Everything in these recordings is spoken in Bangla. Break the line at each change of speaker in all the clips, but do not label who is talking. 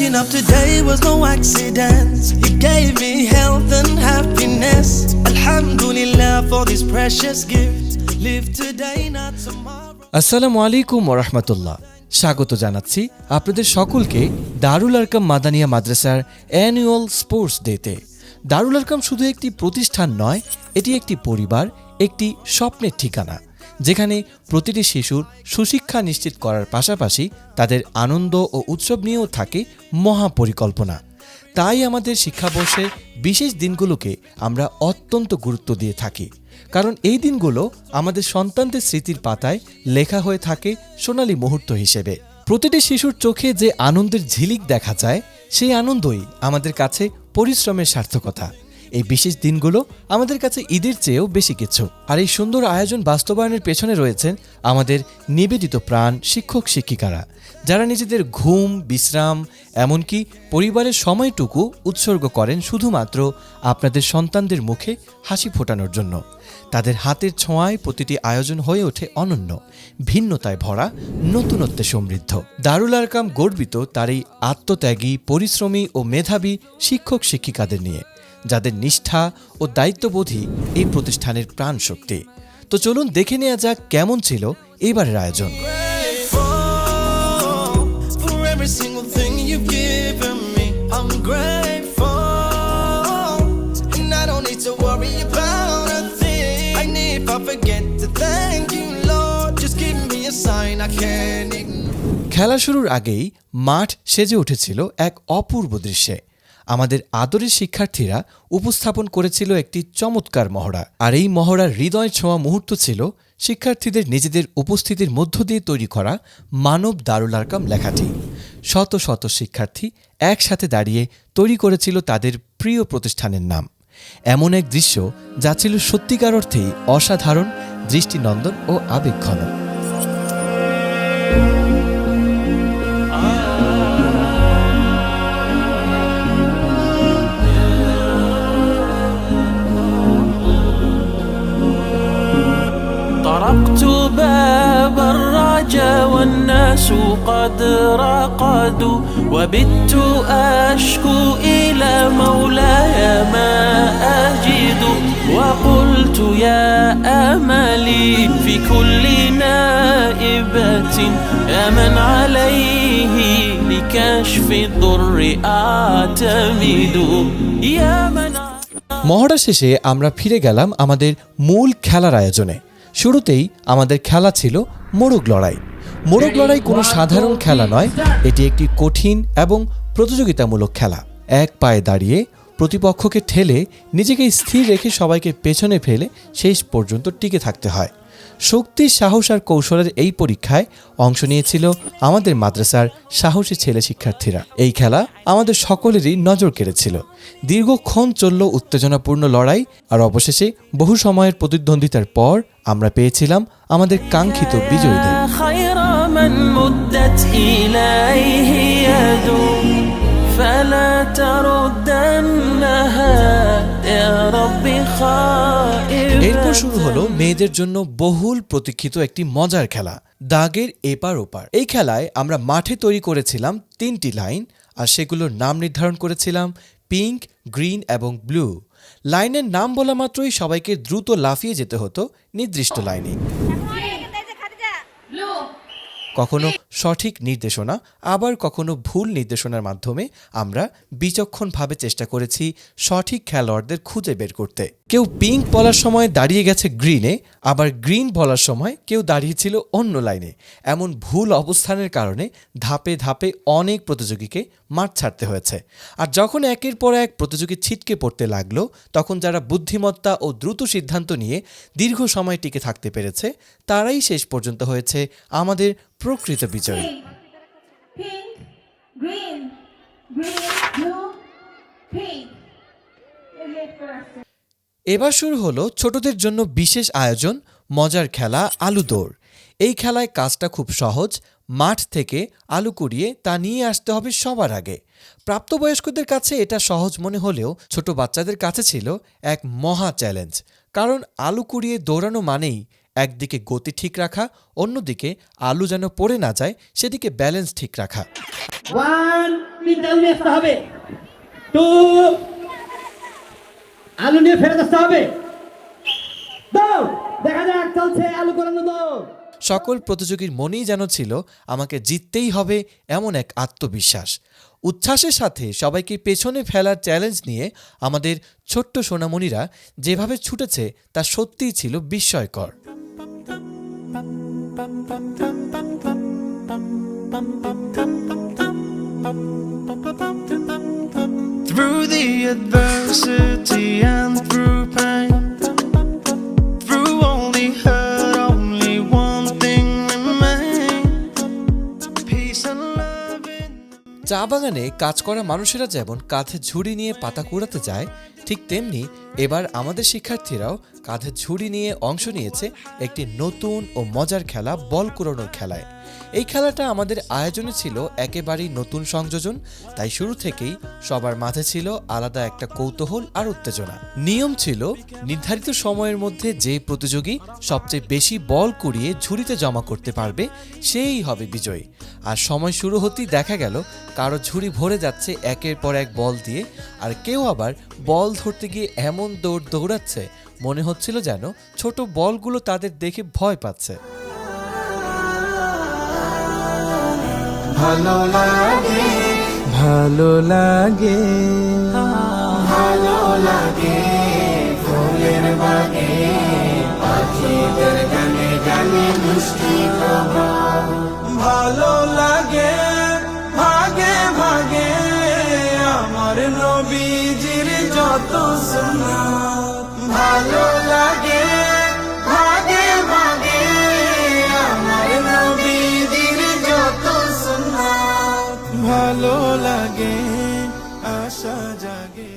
Waking up today was no accident. You gave me health and happiness. Alhamdulillah for this precious gift. Live today, not tomorrow.
আসসালামু আলাইকুম ওয়া রাহমাতুল্লাহ। স্বাগত জানাচ্ছি আপনাদের সকলকে দারুল আরকাম মাদানিয়া মাদ্রাসার অ্যানুয়াল স্পোর্টস ডেতে। দারুল আরকাম শুধু একটি প্রতিষ্ঠান নয়, এটি একটি পরিবার, একটি স্বপ্নের ঠিকানা, যেখানে প্রতিটি শিশুর সুশিক্ষা নিশ্চিত করার পাশাপাশি তাদের আনন্দ ও উৎসব নিয়েও থাকে মহাপরিকল্পনা। তাই আমাদের শিক্ষাবর্ষের বিশেষ দিনগুলোকে আমরা অত্যন্ত গুরুত্ব দিয়ে থাকি, কারণ এই দিনগুলো আমাদের সন্তানদের স্মৃতির পাতায় লেখা হয়ে থাকে সোনালী মুহূর্ত হিসেবে। প্রতিটি শিশুর চোখে যে আনন্দের ঝিলিক দেখা যায়, সেই আনন্দই আমাদের কাছে পরিশ্রমের সার্থকতা। এই বিশেষ দিনগুলো আমাদের কাছে ঈদের চেয়েও বেশি কিছু। আর এই সুন্দর আয়োজন বাস্তবায়নের পেছনে রয়েছেন আমাদের নিবেদিত প্রাণ শিক্ষক শিক্ষিকারা, যারা নিজেদের ঘুম, বিশ্রাম, এমনকি পরিবারের সময়টুকু উৎসর্গ করেন শুধুমাত্র আপনাদের সন্তানদের মুখে হাসি ফোটানোর জন্য। তাদের হাতের ছোঁয়ায় প্রতিটি আয়োজন হয়ে ওঠে অনন্য, ভিন্নতায় ভরা, নতুনত্বে সমৃদ্ধ। দারুল আরকাম গর্বিত তার এই আত্মত্যাগী, পরিশ্রমী ও মেধাবী শিক্ষক শিক্ষিকাদের নিয়ে, যাদের নিষ্ঠা ও দায়িত্ববোধই এই প্রতিষ্ঠানের প্রাণ শক্তি। তো চলুন দেখে নেওয়া যাক কেমন ছিল এবারের আয়োজন।
Every single thing you've given me, I'm grateful, and I don't need to worry about a thing. And if I forget to thank you, Lord, just give me a sign I can't ignore.
খেলা শুরুর আগেই মাঠ সেজে উঠেছিল এক অপূর্ব দৃশ্যে। আমাদের আদরের শিক্ষার্থীরা উপস্থাপন করেছিল একটি চমৎকার মহড়া, আর এই মহড়ার হৃদয় ছোঁয়া মুহূর্ত ছিল শিক্ষার্থীদের নিজেদের উপস্থিতির মধ্য দিয়ে তৈরি করা মানব দারুল আরকাম লেখাটি। শত শত শিক্ষার্থী একসাথে দাঁড়িয়ে তৈরি করেছিল তাদের প্রিয় প্রতিষ্ঠানের নাম। এমন এক দৃশ্য যা ছিল সত্যিকার অর্থেই অসাধারণ, দৃষ্টিনন্দন ও আবেগঘন।
طرقت باب الرجا والناس قد رقدوا وبت أشكو إلى مولاي ما أجد وقلت يا أملي في كل نائبة يا من عليه لكشف الضر أعتمد يا من
মহড়া শেষে আমরা ফিরে গেলাম আমাদের মূল খেলার আয়োজনে। শুরুতেই আমাদের খেলা ছিল মোরগ লড়াই। মোরগ লড়াই কোনো সাধারণ খেলা নয়, এটি একটি কঠিন এবং প্রতিযোগিতামূলক খেলা। এক পায়ে দাঁড়িয়ে প্রতিপক্ষকে ঠেলে নিজেকে স্থির রেখে সবাইকে পেছনে ফেলে শেষ পর্যন্ত টিকে থাকতে হয়। শক্তি, সাহস আর কৌশলের এই পরীক্ষায় অংশ নিয়েছিল আমাদের মাদ্রাসার সাহসী ছেলে শিক্ষার্থীরা। এই খেলা আমাদের সকলেরই নজর কেড়েছিল। দীর্ঘক্ষণ চলল উত্তেজনাপূর্ণ লড়াই, আর অবশেষে বহু সময়ের প্রতিদ্বন্দ্বিতার পর আমরা পেয়েছিলাম আমাদের কাঙ্ক্ষিত বিজয়ীদের।
فلا تردنها يا رب خائبة।
এরপর শুরু হলো মেয়েদের জন্য বহুল প্রতীক্ষিত একটি মজার খেলা, দাগের এপার ওপার। এই খেলায় আমরা মাঠে তৈরি করেছিলাম 3টি লাইন, আর সেগুলোর নাম নির্ধারণ করেছিলাম পিঙ্ক, গ্রিন এবং ব্লু। লাইনের নাম বলা মাত্রই সবাইকে দ্রুত লাফিয়ে যেতে হতো নির্দিষ্ট লাইনে। কখনো সঠিক নির্দেশনা, আবার কখনো ভুল নির্দেশনার মাধ্যমে আমরা বিচক্ষণভাবে চেষ্টা করেছি সঠিক খেলোয়াড়দের খুঁজে বের করতে। কেউ পিঙ্ক বলার সময় দাঁড়িয়ে গেছে গ্রিনে, আবার গ্রিন বলার সময় কেউ দাঁড়িয়েছিল অন্য লাইনে। এমন ভুল অবস্থানের কারণে ধাপে ধাপে অনেক প্রতিযোগীকে মাঠ ছাড়তে হয়েছে। আর যখন একের পর এক প্রতিযোগী ছিটকে পড়তে লাগলো, তখন যারা বুদ্ধিমত্তা ও দ্রুত সিদ্ধান্ত নিয়ে দীর্ঘ সময় টিকে থাকতে পেরেছে, তারাই শেষ পর্যন্ত হয়েছে আমাদের প্রকৃত বিজয়ী। এবার শুরু হলো ছোটদের জন্য বিশেষ আয়োজন, মজার খেলা আলু দৌড়। এই খেলায় কাজটা খুব সহজ। মাঠ থেকে আলু কুড়িয়ে তা নিয়ে আসতে হবে সবার আগে। প্রাপ্তবয়স্কদের কাছে এটা সহজ মনে হলেও ছোট বাচ্চাদের কাছে ছিল এক মহা চ্যালেঞ্জ, কারণ আলু কুড়িয়ে দৌড়ানো মানেই একদিকে গতি ঠিক রাখা, অন্যদিকে আলু যেন পড়ে না যায় সেদিকে ব্যালেন্স ঠিক রাখা।
1 তিনটা আলু নিয়ে আসতে হবে, 2 আলু নিয়ে ফেরত আসতে হবে, দাও দেখা যাক চলছে আলু করানো দাও।
সকল প্রতিযোগীর মনেই যেন ছিল আমাকে জিততেই হবে এমন এক আত্মবিশ্বাস। উচ্ছ্বাসের সাথে সবাইকে পেছনে ফেলার চ্যালেঞ্জ নিয়ে আমাদের ছোট্ট সোনামণিরা যেভাবে ছুটেছে তা সত্যিই ছিল বিস্ময়কর।
Through the adversity and through pain, through only hurt, only one thing remains: peace and love in
চা বাগানে কাজ করা মানুষেরা যেমন কাঁধে ঝুড়ি নিয়ে পাতা কুড়াতে যায়, ঠিক তেমনি এবার আমাদের শিক্ষার্থীরাও কাঁধে ঝুড়ি নিয়ে অংশ নিয়েছে একটি নতুন ও মজার খেলা বল কুড়ানোর খেলায়। এই খেলাটা আমাদের আয়োজনে ছিল একেবারেই নতুন সংযোজন, তাই শুরু থেকেই সবার মাঝে ছিল আলাদা একটা কৌতূহল আর উত্তেজনা। নিয়ম ছিল নির্ধারিত সময়ের মধ্যে যে প্রতিযোগী সবচেয়ে বেশি বল কুড়িয়ে ঝুড়িতে জমা করতে পারবে সেই হবে বিজয়ী। আর সময় শুরু হতেই দেখা গেল কারো ঝুড়ি ভরে যাচ্ছে একের পর এক বল দিয়ে, আর কেউ আবার বল ধরতে গিয়ে এমন দৌড়াচ্ছে মনে হচ্ছিল যেন ছোট বলগুলো তাদের দেখে ভয় পাচ্ছে।
ভালো লাগে ভালো লাগে ভালো লাগে ফুলের বাগে পাখিদের গানে গানে মিষ্টি প্রভাত। ভালো লাগে ভাগে ভাগে আমার নবীজির যত সুন্নাত। ভালো লাগে ভাগে ভাগে আমার নবীজির যত সুন্নাত। ভালো লাগে আশা জাগে।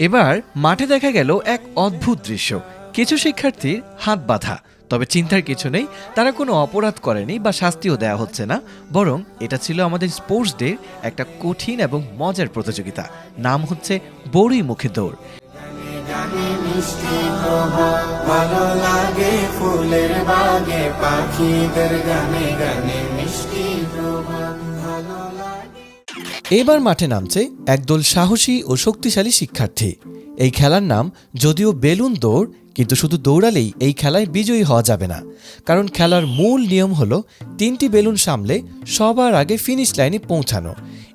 এবার মাঠে দেখা গেল এক অদ্ভুত দৃশ্য। কিছু শিক্ষার্থীর হাত বাঁধা, তবে চিন্তার কিছু নেই, তারা কোনো অপরাধ করেনি বা শাস্তিও দেওয়া হচ্ছে না, বরং এটা ছিল আমাদের স্পোর্টস ডে একটা কঠিন এবং মজার প্রতিযোগিতা। নাম হচ্ছে বড়ি মুখে দৌড়।
ভালো লাগে ফুলের বাগে পাখিদের গানে গানে মিষ্টি প্রভাত। ভালো লাগে।
এবার মাঠে নামছে একদল সাহসী ও শক্তিশালী শিক্ষার্থী। এই খেলার নাম যদিও বেলুন দৌড়, কিন্তু শুধু দৌড়ালেই এই খেলায় বিজয়ী হওয়া যাবে না, কারণ খেলার মূল নিয়ম হলো 3টি বেলুন সামলে সবার আগে ফিনিশ লাইনে পৌঁছানো।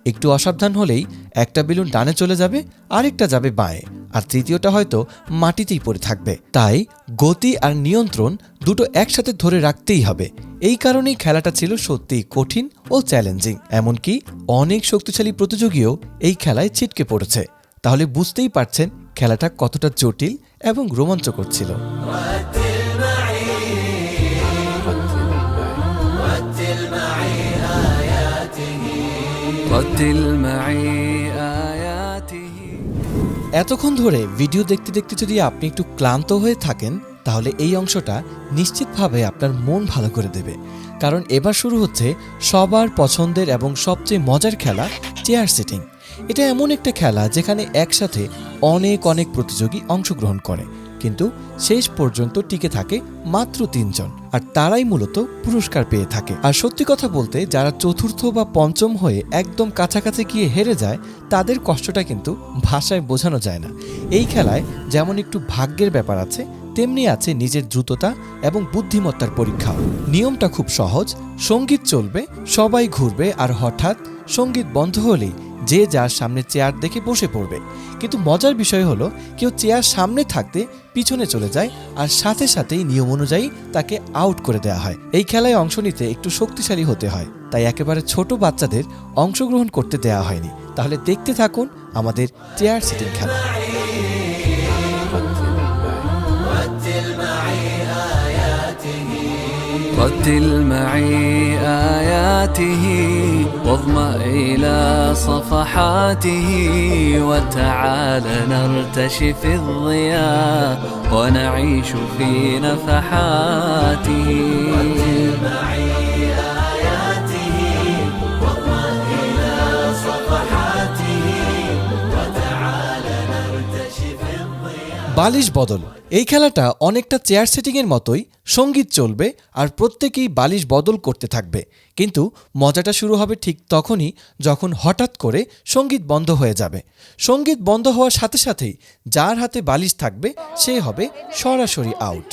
একটু অসাবধান হলেই একটা বেলুন ডানে চলে যাবে, আরেকটা যাবে বাঁয়ে, আর তৃতীয়টা হয়তো মাটিতেই পড়ে থাকবে। তাই গতি আর নিয়ন্ত্রণ দুটো একসাথে ধরে রাখতেই হবে। এই কারণেই খেলাটা ছিল সত্যিই কঠিন ও চ্যালেঞ্জিং। এমনকি অনেক শক্তিশালী প্রতিযোগীও এই খেলায় ছিটকে পড়েছে। তাহলে বুঝতেই পারছেন খেলাটা কতটা জটিল এবং রোমাঞ্চকর ছিল। এতক্ষণ ধরে ভিডিও দেখতে দেখতে যদি আপনি একটু ক্লান্ত হয়ে থাকেন, তাহলে এই অংশটা নিশ্চিতভাবে আপনার মন ভালো করে দেবে, কারণ এবার শুরু হচ্ছে সবার পছন্দের এবং সবচেয়ে মজার খেলা চেয়ার সিটিং। এটা এমন একটা খেলা যেখানে একসাথে অনেক প্রতিযোগী অংশগ্রহণ করে, কিন্তু শেষ পর্যন্ত টিকে থাকে মাত্র 3 জন, আর তারাই মূলত পুরস্কার পেয়ে থাকে। আর সত্যি কথা বলতে, যারা চতুর্থ বা পঞ্চম হয়ে একদম কাছাকাছি গিয়ে হেরে যায়, তাদের কষ্টটা কিন্তু ভাষায় বোঝানো যায় না। এই খেলায় যেমন একটু ভাগ্যের ব্যাপার আছে, তেমনি আছে নিজের দ্রুততা এবং বুদ্ধিমত্তার পরীক্ষা। নিয়মটা খুব সহজ, সঙ্গীত চলবে, সবাই ঘুরবে, আর হঠাৎ সঙ্গীত বন্ধ হলেই যে যার সামনে চেয়ার দেখে বসে পড়বে। কিন্তু মজার বিষয় হলো, কেউ চেয়ার সামনে থাকতে পিছনে চলে যায়, আর সাথে সাথেই নিয়ম অনুযায়ী তাকে আউট করে দেওয়া হয়। এই খেলায় অংশ নিতে একটু শক্তিশালী হতে হয়, তাই একেবারে ছোট বাচ্চাদের অংশগ্রহণ করতে দেওয়া হয়নি। তাহলে দেখতে থাকুন আমাদের চেয়ার সিটিং খেলা।
رتل معي آياته واضمأ إلى صفحاته وتعال نرتشي في الضياء ونعيش في نفحاته. رتل معي آياته واضمأ إلى صفحاته وتعال نرتشي في الضياء.
বালিশ বদল এই খেলাটা অনেকটা চেয়ার সেটিংয়ের মতোই, সঙ্গীত চলবে আর প্রত্যেকেই বালিশ বদল করতে থাকবে, কিন্তু মজাটা শুরু হবে ঠিক তখনই যখন হঠাৎ করে সঙ্গীত বন্ধ হয়ে যাবে। সঙ্গীত বন্ধ হওয়ার সাথে সাথেই যার হাতে বালিশ থাকবে সে হবে সরাসরি আউট।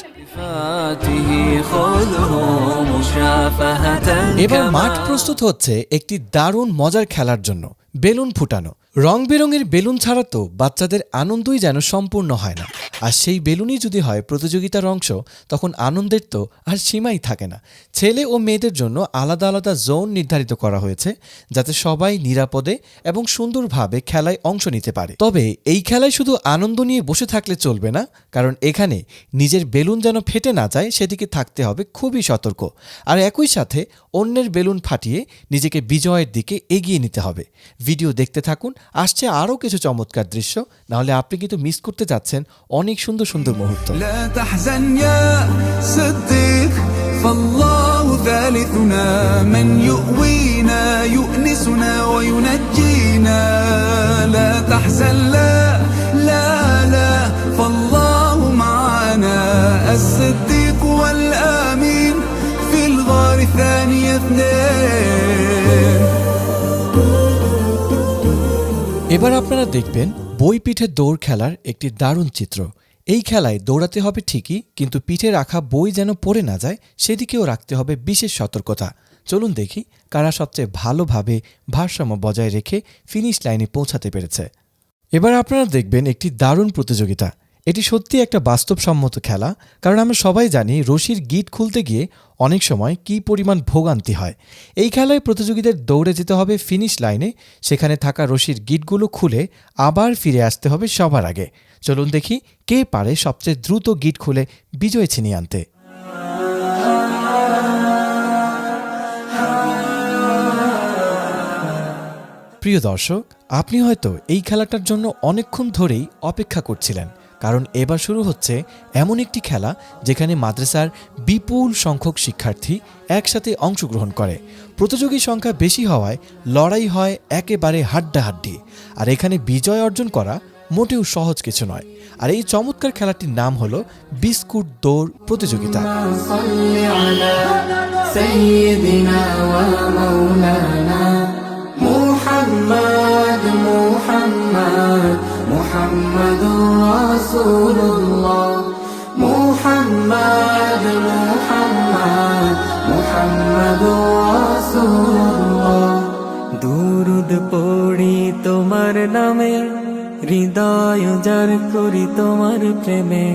এবার মাঠ প্রস্তুত হচ্ছে একটি দারুণ মজার খেলার জন্য, বেলুন ফুটানো। রং বেরঙের বেলুন ছাড়া তো বাচ্চাদের আনন্দই যেন সম্পূর্ণ হয় না, আর সেই বেলুনই যদি হয় প্রতিযোগিতার অংশ, তখন আনন্দের তো আর সীমাই থাকে না। ছেলে ও মেয়েদের জন্য আলাদা আলাদা জোন নির্ধারিত করা হয়েছে যাতে সবাই নিরাপদে এবং সুন্দরভাবে খেলায় অংশ নিতে পারে। তবে এই খেলায় শুধু আনন্দ নিয়ে বসে থাকলে চলবে না, কারণ এখানে নিজের বেলুন যেন ফেটে না যায় সেদিকে থাকতে হবে খুবই সতর্ক, আর একই সাথে অন্যের বেলুন ফাটিয়ে নিজেকে বিজয়ের দিকে এগিয়ে নিতে হবে। ভিডিও দেখতে থাকুন, আসছে আরও কিছু চমৎকার দৃশ্য, নাহলে আপনি কিন্তু মিস করতে যাচ্ছেন অনেক সুন্দর সুন্দর মুহূর্ত।
لا تحزن يا صديق فالله ثالثنا من يؤوينا يؤنسنا وينجينا لا تحزن لا لا لا فالله معنا الصديق والآمين في الغار ثاني اثنين।
এবার আপনারা দেখবেন বই পিঠে দৌড় খেলার একটি দারুণ চিত্র। এই খেলায় দৌড়াতে হবে ঠিকই, কিন্তু পিঠে রাখা বই যেন পড়ে না যায় সেদিকেও রাখতে হবে বিশেষ সতর্কতা। চলুন দেখি কারা সবচেয়ে ভালোভাবে ভারসাম্য বজায় রেখে ফিনিশ লাইনে পৌঁছাতে পেরেছে। এবার আপনারা দেখবেন একটি দারুণ প্রতিযোগিতা। এটি সত্যি একটা বাস্তবসম্মত খেলা, কারণ আমরা সবাই জানি রশির গিট খুলতে গিয়ে অনেক সময় কী পরিমাণ ভোগান্তি হয়। এই খেলায় প্রতিযোগীদের দৌড়ে যেতে হবে ফিনিশ লাইনে, সেখানে থাকা রশির গিটগুলো খুলে আবার ফিরে আসতে হবে সবার আগে। চলুন দেখি কে পারে সবচেয়ে দ্রুত গিট খুলে বিজয় ছিনিয়ে আনতে। প্রিয় দর্শক, আপনি হয়তো এই খেলাটার জন্য অনেকক্ষণ ধরেই অপেক্ষা করছিলেন, কারণ এবার শুরু হচ্ছে এমন একটি খেলা যেখানে মাদ্রাসার বিপুল সংখ্যক শিক্ষার্থী একসাথে অংশগ্রহণ করে। প্রতিযোগীর সংখ্যা বেশি হওয়ায় লড়াই হয় একেবারে হাড্ডাহাড্ডি, আর এখানে বিজয় অর্জন করা মোটেও সহজ কিছু নয়। আর এই চমৎকার খেলাটির নাম হলো বিস্কুট দৌড় প্রতিযোগিতা।
محمد محمد محمد رسول الله محمد محمد محمد رسول الله দুরুদ পড়ি তোমার নামে হৃদয় যার করি তোমার প্রেমে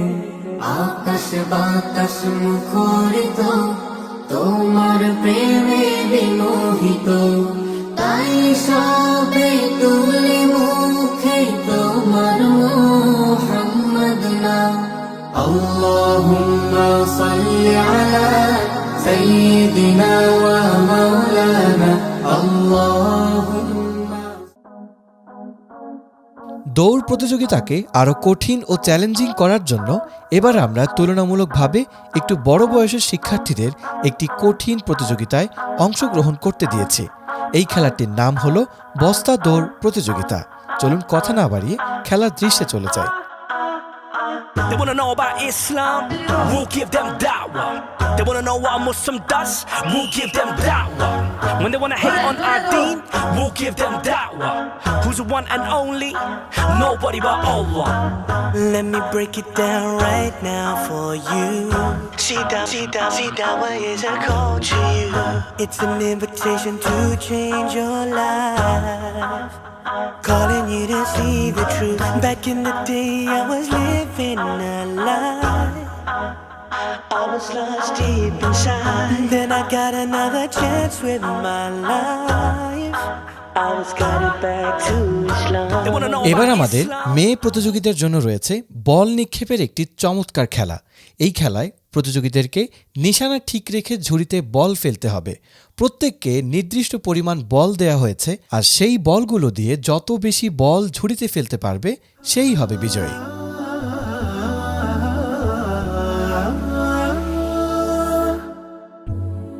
আকাশ বাতাস মুখরিত তোমার প্রেমে বিমোহিত তাই সবে তুলি মুখে তোমার মুহাম্মদ নাম আল্লাহুম্মা সাল্লি আলা সাইয়্যিদিনা ওয়া মাওলানা আল্লাহুম্মা।
দৌড় প্রতিযোগিতাকে আরও কঠিন ও চ্যালেঞ্জিং করার জন্য এবার আমরা তুলনামূলকভাবে একটু বড় বয়সের শিক্ষার্থীদের একটি কঠিন প্রতিযোগিতায় অংশগ্রহণ করতে দিয়েছি। এই খেলাটির নাম হলো বস্তা দৌড় প্রতিযোগিতা। চলুন কথা না বাড়িয়ে খেলার দৃশ্যে চলে যাই।
They wanna know about Islam, we'll give them da'wah. They wanna know what a Muslim does, we'll give them da'wah. When they wanna hate on our deen, we'll give them da'wah. Who's the one and only? Nobody but Allah. Let me break it down right now for you. See da'wah is a call to you. It's an invitation to change your life. Calling you to see the truth. Back in the day I was living a lie. I was lost deep inside. Then I got another chance with my life. I was guided back to Islam.
এবার আমাদের মেয়ে প্রতিযোগীদের জন্য রয়েছে বল নিক্ষেপের একটি চমৎকার খেলা। এই খেলায় প্রতিযোগীদেরকে নিশানা ঠিক রেখে ঝুড়িতে বল ফেলতে হবে। প্রত্যেককে নির্দিষ্ট পরিমাণ বল দেয়া হয়েছে, আর সেই বলগুলো দিয়ে যত বেশি বল ঝুড়িতে ফেলতে পারবে সেই হবে বিজয়ী।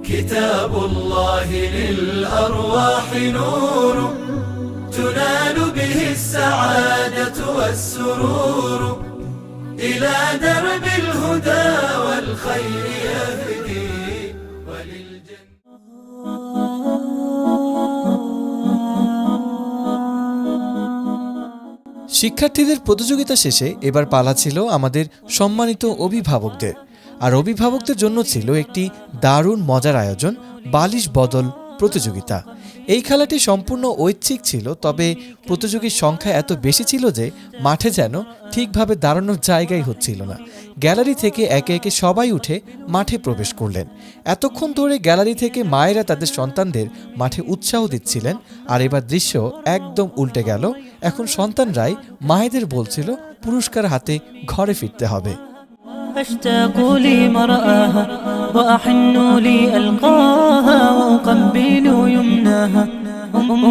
কিতাবুল্লাহি লিল আরওয়াহি নূর তুনালু বিহি السعادة والسرور
إلى درب الهدى والخير يهدي
শিক্ষার্থীদের প্রতিযোগিতা শেষে এবার পালা ছিল আমাদের সম্মানিত অভিভাবকদের, আর অভিভাবকদের জন্য ছিল একটি দারুণ মজার আয়োজন, বালিশ বদল প্রতিযোগিতা। এই খেলাটি সম্পূর্ণ ঐচ্ছিক ছিল, তবে প্রতিযোগীর সংখ্যা এত বেশি ছিল যে মাঠে যেন ঠিকভাবে দাঁড়ানোর জায়গাই হচ্ছিল না। গ্যালারি থেকে একে একে সবাই উঠে মাঠে প্রবেশ করলেন। এতক্ষণ ধরে গ্যালারি থেকে মায়েরা তাদের সন্তানদের মাঠে উৎসাহ দিচ্ছিলেন, আর এবার দৃশ্য একদম উল্টে গেল। এখন সন্তানরাই মায়েদের বলছিল পুরস্কার হাতে ঘরে ফিরতে হবে।
أشتاق لمرآها وأحن لألقاها وأقبل يمناها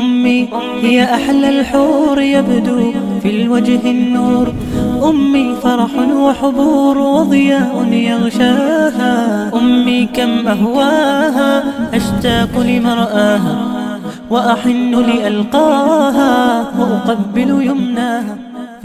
أمي هي أحلى الحور يبدو في الوجه النور أمي فرح وحبور وضياء يغشاها أمي كم أهواها أشتاق لمرآها وأحن لألقاها وأقبل يمناها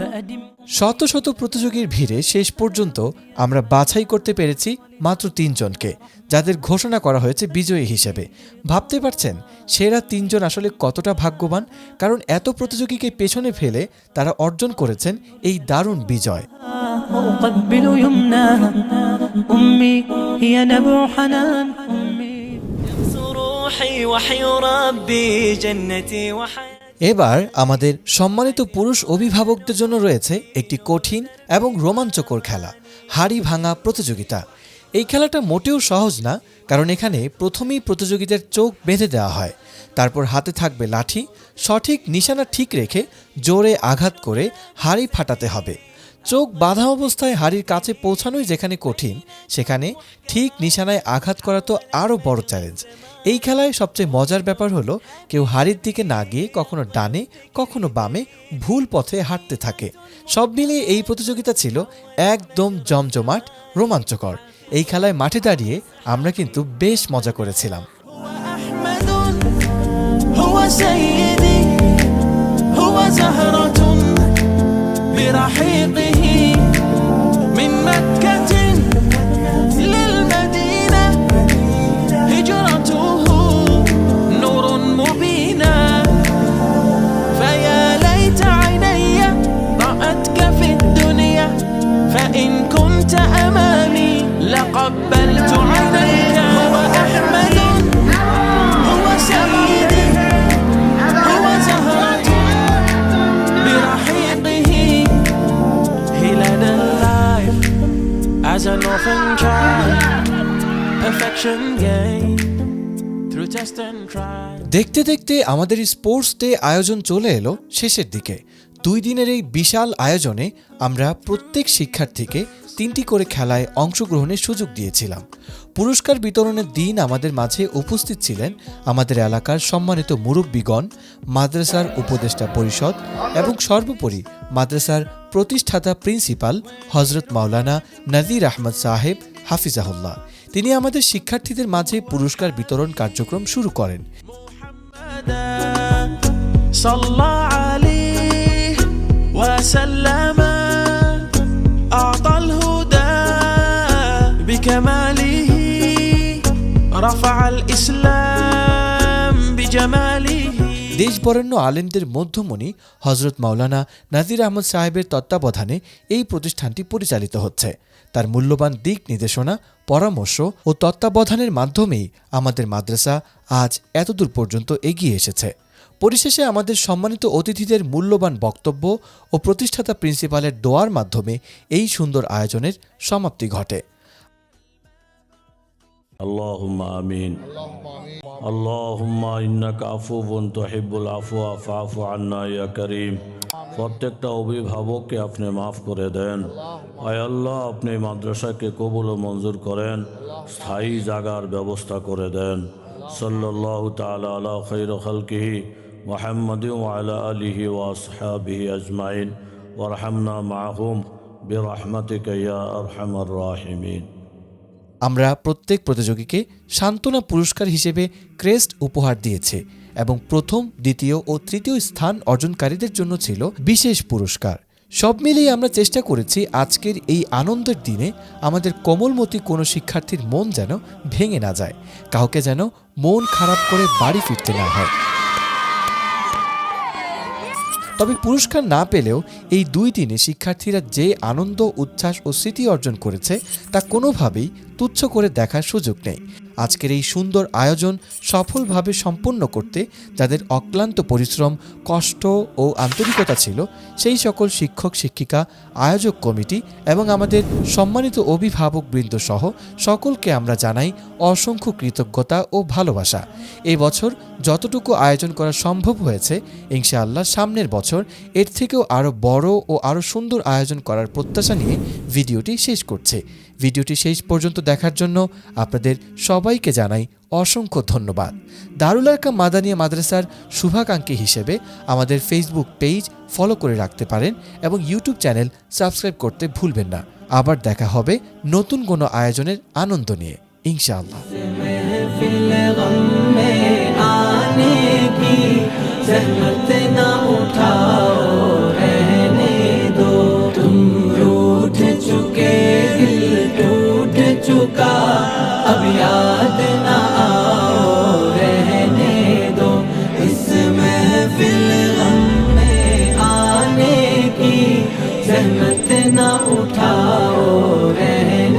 فأدم
শত শত প্রতিযোগীর ভিড়ে শেষ পর্যন্ত আমরা বাছাই করতে পেরেছি মাত্র 3 জনকে, যাদের ঘোষণা করা হয়েছে বিজয়ী হিসেবে। ভাবতে পারছেন সেরা 3 জন আসলে কতটা ভাগ্যবান, কারণ এত প্রতিযোগীকে পেছনে ফেলে তারা অর্জন করেছেন এই দারুণ বিজয়।
وأقبل يمناها أمي هي نبع حنان أمي روحي وحي ربي جنتي وحياتي
এবার আমাদের সম্মানিত পুরুষ অভিভাবকদের জন্য রয়েছে একটি কঠিন এবং রোমাঞ্চকর খেলা, হাড়ি ভাঙা প্রতিযোগিতা। এই খেলাটা মোটেও সহজ না, কারণ এখানে প্রথমেই প্রতিযোগীদের চোখ বেঁধে দেওয়া হয়। তারপর হাতে থাকবে লাঠি, সঠিক নিশানা ঠিক রেখে জোরে আঘাত করে হাড়ি ফাটাতে হবে। চোখ বাঁধা অবস্থায় হাড়ির কাছে পৌঁছানোই যেখানে কঠিন, সেখানে ঠিক নিশানায় আঘাত করা তো আরও বড় চ্যালেঞ্জ। এই খেলায় সবচেয়ে মজার ব্যাপার হলো কেউ হাড়ির দিকে না গিয়ে কখনো ডানে কখনো বামে ভুল পথে হাঁটতে থাকে। সব মিলিয়ে এই প্রতিযোগিতা ছিল একদম জমজমাট, রোমাঞ্চকর। এই খেলায় মাঠে দাঁড়িয়ে আমরা কিন্তু বেশ মজা করেছিলাম।
هو سيدي هو زهرة برحيقه من مكة للمدينة هجرته نور مبينا فيا ليت عيني رأتك في الدنيا فإن كنت أمامي لقبلت عينيك هو أحمد هو سيدي هو زهرة برحيقه He led a life as an orphan child Perfection gained through test and trial
দেখতে দেখতে আমাদের স্পোর্টস ডে আয়োজন চলে এলো শেষের দিকে। 2 দিনের এই বিশাল আয়োজনে আমরা প্রত্যেক শিক্ষার্থীকে 3টি করে খেলায় অংশগ্রহণের সুযোগ দিয়েছিলাম। পুরস্কার বিতরণের দিন আমাদের মাঝে উপস্থিত ছিলেন আমাদের এলাকার সম্মানিত মুরব্বীগণ, মাদ্রাসার উপদেষ্টা পরিষদ এবং সর্বোপরি মাদ্রাসার প্রতিষ্ঠাতা প্রিন্সিপাল হযরত মাওলানা নাজির আহমদ সাহেব হাফিজাহুল্লাহ। তিনি আমাদের শিক্ষার্থীদের মাঝে পুরস্কার বিতরণ কার্যক্রম শুরু করেন।
صلى عليه وسلم أعطى الهدى بكماله رفع الإسلام بجماله
দেশ বরেণ্য আলেমদের মধ্যমণি হযরত মাওলানা নাজির আহমদ সাহেবের তত্ত্বাবধানে এই প্রতিষ্ঠানটি পরিচালিত হচ্ছে। তার মূল্যবান দিক নির্দেশনা, পরামর্শ ও তত্ত্বাবধানের মাধ্যমেই আমাদের মাদ্রাসা আজ এতদূর পর্যন্ত এগিয়ে এসেছে। পরিশেষে আমাদের সম্মানিত অতিথিদের মূল্যবান বক্তব্য ও প্রতিষ্ঠাতা প্রিন্সিপালের দোয়ার মাধ্যমে এই সুন্দর আয়োজনের সমাপ্তি ঘটে।
আল্লাহুম্মা আমিন। আল্লাহুম্মা ইন্নাকা আফুউন তুহিব্বুল আফওয়া ফা'ফু আন্না ইয়া কারীম। প্রত্যেকটা অভিভাবককে আপনি মাফ করে দেন। আয় আল্লাহ, আপনি মাদ্রাসাকে কবুল ও মঞ্জুর করেন, স্থায়ী জায়গার ব্যবস্থা করে দেন। সাল্লাল্লাহু তাআলা আলা খায়রি খালকিহি মুহাম্মাদিন ওয়া আলা আলিহি ওয়া আসহাবিহি আজমাইন ওয়ারহামনা মাআহুম বিরহমাতিকা ইয়া আরহামার রাহিমিন।
আমরা প্রত্যেক প্রতিযোগীকে সান্ত্বনা পুরস্কার হিসেবে ক্রেস্ট উপহার দিয়েছে এবং প্রথম, দ্বিতীয় ও তৃতীয় স্থান অর্জনকারীদের জন্য ছিল বিশেষ পুরস্কার। সব মিলিয়ে আমরা চেষ্টা করেছি আজকের এই আনন্দের দিনে আমাদের কোমলমতি কোনো শিক্ষার্থীর মন যেন ভেঙে না যায়, কাউকে যেন মন খারাপ করে বাড়ি ফিরতে না হয়। তবে পুরস্কার না পেলেও এই 2 দিনে শিক্ষার্থীরা যে আনন্দ, উচ্ছ্বাস ও স্মৃতি অর্জন করেছে তা কোনোভাবেই তুচ্ছ করে দেখার সুযোগ নেই। আজকের এই সুন্দর আয়োজন সফলভাবে সম্পন্ন করতে যাদের অক্লান্ত পরিশ্রম, কষ্ট ও আন্তরিকতা ছিল, সেই সকল শিক্ষক, শিক্ষিকা, আয়োজক কমিটি এবং আমাদের সম্মানিত অভিভাবকবৃন্দ সহ সকলকে আমরা জানাই অসংখ্য কৃতজ্ঞতা ও ভালোবাসা। এই বছর যতটুকু আয়োজন করা সম্ভব হয়েছে, ইনশাআল্লাহ সামনের বছর এর থেকেও আরও বড় ও আরও সুন্দর আয়োজন করার প্রত্যাশা নিয়ে ভিডিওটি শেষ করছে। ভিডিওটি শেষ পর্যন্ত দেখার জন্য আপনাদের সবাইকে জানাই অসংখ্য ধন্যবাদ। দারুল আরকাম মাদানিয়া মাদ্রাসার শুভাকাঙ্ক্ষী হিসেবে আমাদের ফেসবুক পেজ ফলো করে রাখতে পারেন এবং ইউটিউব চ্যানেল সাবস্ক্রাইব করতে ভুলবেন না। আবার দেখা হবে নতুন কোনো আয়োজনের আনন্দ নিয়ে, ইনশাআল্লাহ।
चुका अब याद ना आओ, रहने दो इस महफिल गम में आने की जहमत ना उठाओ, रहने